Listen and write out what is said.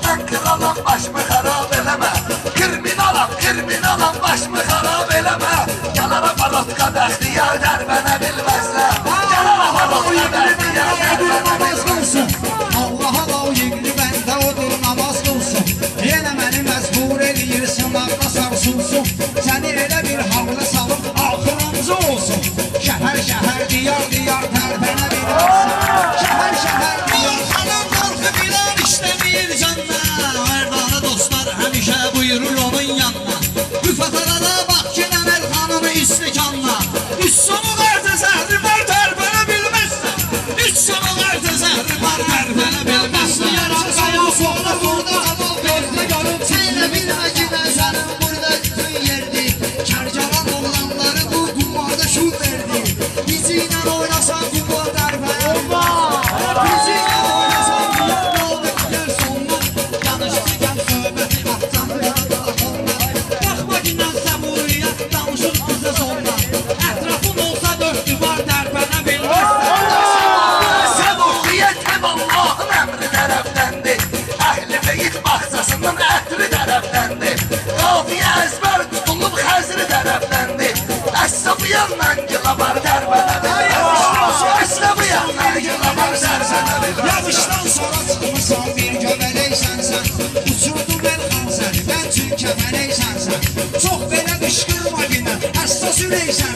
ben kralım, başımı harap eleme. Kriminalam, başımı harap eleme. Yalara barot kadeh diyar derbene bilmezler. Yalara barot kadeh diyar derbene bilmezler. Allah'a o yigli bəndə odur namaz qılsın. Yenə məni məcbur eləyirsən, ağla sarsılsın. Səni elə bir havla salıb axırıncı olsun. Şəhər, diyar, tərpənə bilməzsən. Şəhər, diyar, xanım qorxu bilan işləmir canına. Ərdanı dostlar həmişə buyurur onun yanına. Rüfət arada bax ki, Əməl xanımı istikanla. Üç sonu qarda zəhri var, tərpənə bilməzsən. Üç sonu qarda zəhri var, tərpənə bilməzsən. Yaran sayaq soğda burada amal gözlə görüb. Sənə bilmə gidən sənin burada bütün yerdi. Kərcavan oğlanları bu qumlarda şul verdi. Bizi ilə oynasan qumlar tərpənə bilməzsən. Bizi ilə oynasan qumlar oldu gəl sonuna. Danışdıqən söhbəti atdan yana ondan. Baxma gindən səmuriyə danışır bizə sonuna. Ətrafın olsa dörd divar tərpənə bilməzsən. Sen oxuyətən Allahın əmri tərəfdəndir. Əhli beyit baxsasından ətri tərəfdəndir. Qafiyə əzbər tutulub xəzri tərəfdəndir. Əsəbiyyən mənqila var tərpənə bilməzsən. Əsəbiyyən mənqila var sərsənə bilməzsən. Yağışdan sonra çıxmışsan bir göbələksən sən. Uçurdun Elxan səni, mən çünkə mələksən sən. Çox belə qışqırma günə, həssas ürəksən